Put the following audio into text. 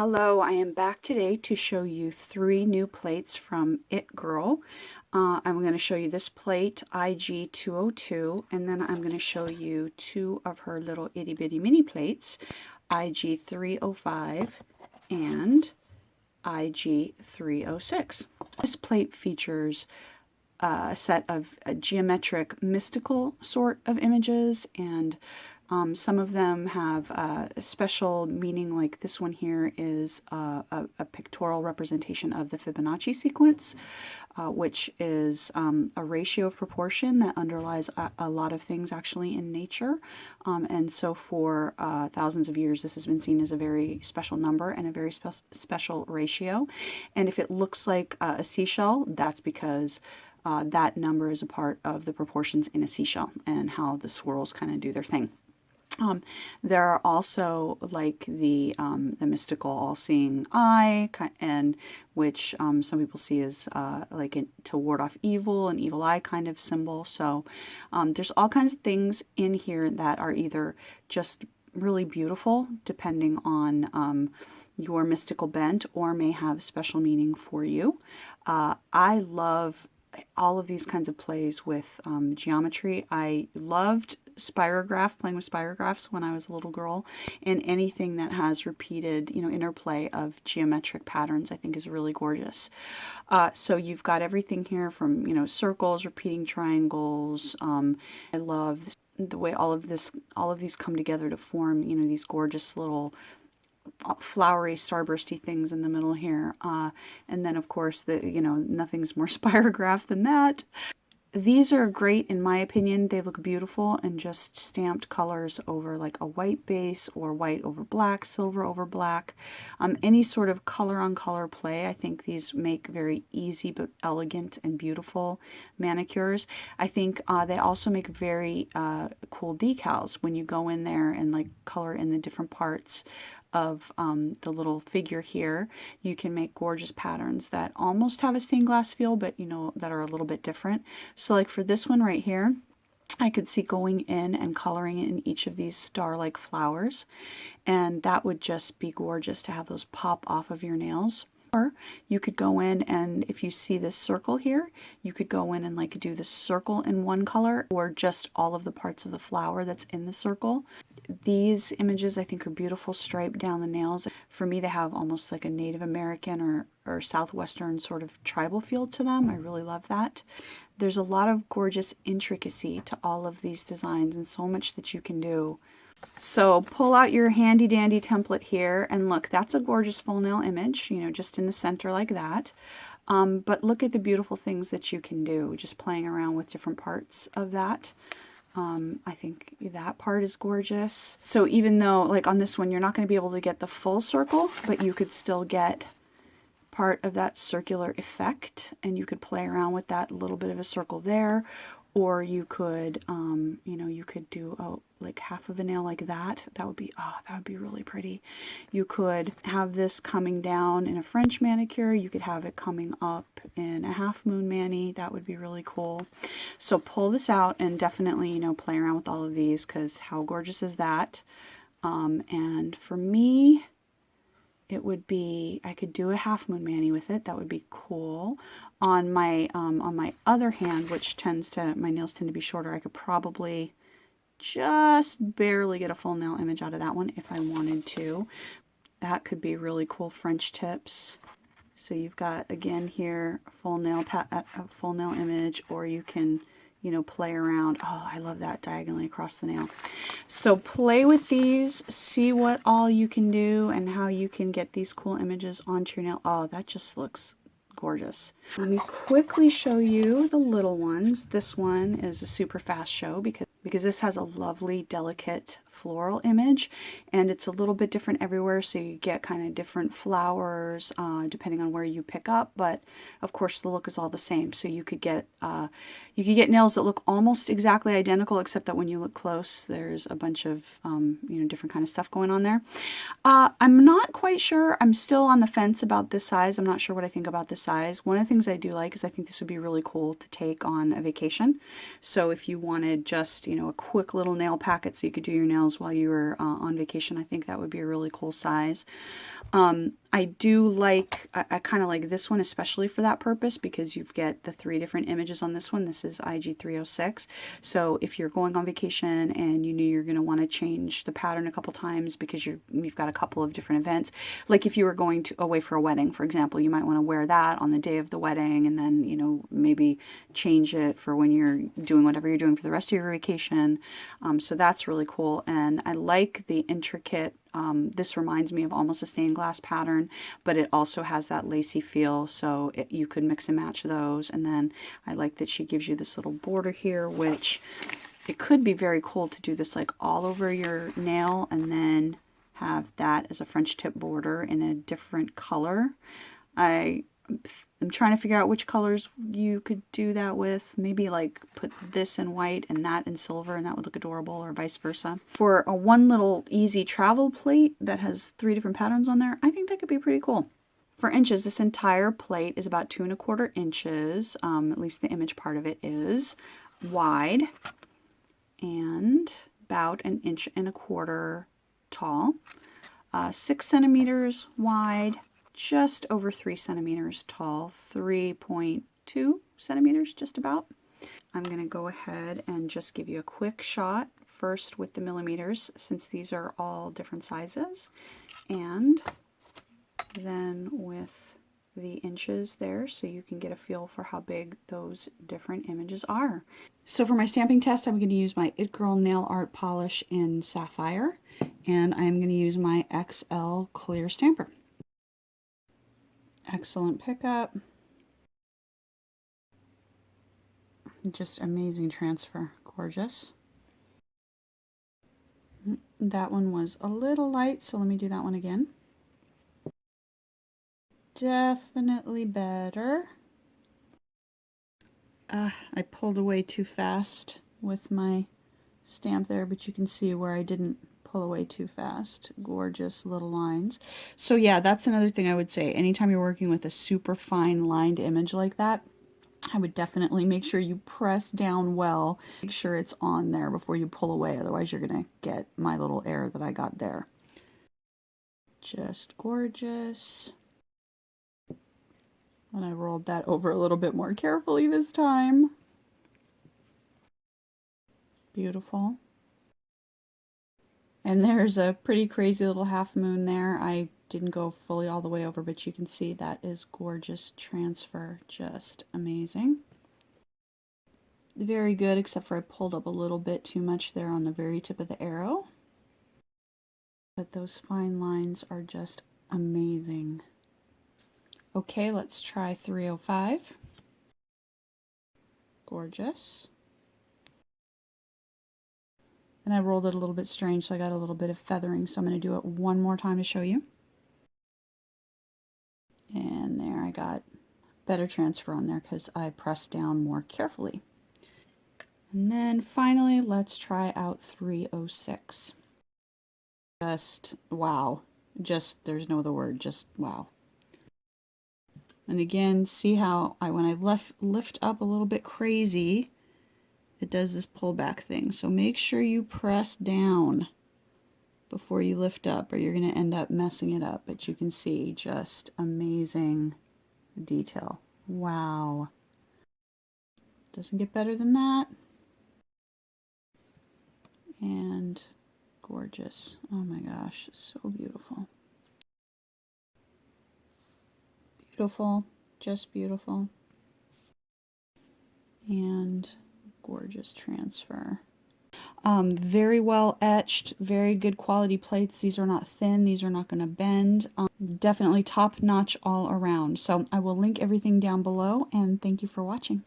Hello, I am back today to show you 3 new plates from It Girl. I'm going to show you this plate, IG202, and then I'm going to show you 2 of her little itty bitty mini plates, IG305 and IG306. This plate features a set of geometric mystical sort of images, and some of them have a special meaning, like this one here is a pictorial representation of the Fibonacci sequence, which is a ratio of proportion that underlies a lot of things actually in nature. And so for thousands of years this has been seen as a very special number and a very special ratio. And if it looks like a seashell, that's because that number is a part of the proportions in a seashell and how the swirls kind of do their thing. There are also like the mystical all-seeing eye, and which some people see as to ward off evil, an evil eye kind of symbol. So there's all kinds of things in here that are either just really beautiful depending on your mystical bent, or may have special meaning for you. I love all of these kinds of plays with geometry. I loved playing with spirographs when I was a little girl, and anything that has repeated, interplay of geometric patterns I think is really gorgeous. So you've got everything here from, circles, repeating triangles. I love the way all of these come together to form, these gorgeous little flowery starbursty things in the middle here, and then of course nothing's more spirograph than that. These are great in my opinion. They look beautiful in just stamped colors over like a white base, or white over black, silver over black. Any sort of color on color play. I think these make very easy but elegant and beautiful manicures. I think they also make very cool decals when you go in there and like color in the different parts of the little figure here. You can make gorgeous patterns that almost have a stained glass feel, but that are a little bit different. So like for this one right here, I could see going in and coloring in each of these star-like flowers, and that would just be gorgeous to have those pop off of your nails. Or you could go in, and if you see this circle here, you could go in and like do the circle in one color, or just all of the parts of the flower that's in the circle. These images I think are beautiful, striped down the nails. For me, they have almost like a Native American or Southwestern sort of tribal feel to them. I really love that. There's a lot of gorgeous intricacy to all of these designs, and so much that you can do. So pull out your handy dandy template here, and look, that's a gorgeous full nail image, just in the center like that. But look at the beautiful things that you can do just playing around with different parts of that. I think that part is gorgeous. So even though like on this one you're not going to be able to get the full circle, but you could still get part of that circular effect, and you could play around with that little bit of a circle there. Or you could, you could do like half of a nail like that. That would be really pretty. You could have this coming down in a French manicure. You could have it coming up in a half moon mani. That would be really cool. So pull this out and definitely, play around with all of these, because how gorgeous is that? And for me, it would be, I could do a half moon mani with it. That would be cool. On my other hand, which my nails tend to be shorter, I could probably just barely get a full nail image out of that one if I wanted to. That could be really cool French tips. So you've got again here a full nail image, or you can play around. Oh, I love that diagonally across the nail. So play with these, see what all you can do and how you can get these cool images onto your nail. Oh, that just looks gorgeous. Let me quickly show you the little ones. This one is a super fast show because this has a lovely, delicate floral image, and it's a little bit different everywhere, so you get kind of different flowers depending on where you pick up, but of course the look is all the same. So you could get nails that look almost exactly identical, except that when you look close there's a bunch of different kind of stuff going on there. I'm not quite sure. I'm still on the fence about this size. I'm not sure what I think about this size. One of the things I do like is I think this would be really cool to take on a vacation. So if you wanted just a quick little nail packet so you could do your nails nails while you were on vacation. I think that would be a really cool size. I do like, I kind of like this one, especially for that purpose, because you've got the 3 different images on this one. This is IG306. So if you're going on vacation and you knew you're going to want to change the pattern a couple times because you've got a couple of different events, like if you were going away for a wedding, for example, you might want to wear that on the day of the wedding and then, you know, maybe change it for when you're doing whatever you're doing for the rest of your vacation. So that's really cool. And I like the intricate, this reminds me of almost a stained glass pattern, but it also has that lacy feel, so you could mix and match those. And then I like that she gives you this little border here, which it could be very cool to do this like all over your nail and then have that as a French tip border in a different color. I'm trying to figure out which colors you could do that with. Maybe like put this in white and that in silver, and that would look adorable, or vice versa. For a one little easy travel plate that has 3 different patterns on there, I think that could be pretty cool. For inches, this entire plate is about 2¼ inches, at least the image part of it is, wide, and about 1¼ inches tall, 6 centimeters wide, just over 3 centimeters tall, 3.2 centimeters just about. I'm going to go ahead and just give you a quick shot first with the millimeters, since these are all different sizes, and then with the inches there, so you can get a feel for how big those different images are. So for my stamping test, I'm going to use my It Girl Nail Art Polish in Sapphire, and I'm going to use my XL clear stamper. Excellent pickup. Just amazing transfer. Gorgeous. That one was a little light, so let me do that one again. Definitely better. I pulled away too fast with my stamp there, but you can see where I didn't pull away too fast. Gorgeous little lines. So yeah, that's another thing I would say. Anytime you're working with a super fine lined image like that, I would definitely make sure you press down well. Make sure it's on there before you pull away, otherwise you're gonna get my little error that I got there. Just gorgeous. And I rolled that over a little bit more carefully this time. Beautiful. And there's a pretty crazy little half moon there. I didn't go fully all the way over, but you can see that is gorgeous transfer. Just amazing. Very good, except for I pulled up a little bit too much there on the very tip of the arrow. But those fine lines are just amazing. Okay, let's try 305. Gorgeous. And I rolled it a little bit strange, so I got a little bit of feathering, so I'm going to do it one more time to show you. And there, I got better transfer on there because I pressed down more carefully. And then finally, let's try out 306. Just wow. Just, there's no other word, just wow. And again, see how when I lift up a little bit crazy, it does this pullback thing. So make sure you press down before you lift up, or you're going to end up messing it up. But you can see just amazing detail. Wow. Doesn't get better than that. And gorgeous. Oh my gosh, so beautiful. Beautiful, just beautiful. And gorgeous transfer. Very well etched, very good quality plates. These are not thin, these are not going to bend. Definitely top notch all around. So I will link everything down below, and thank you for watching.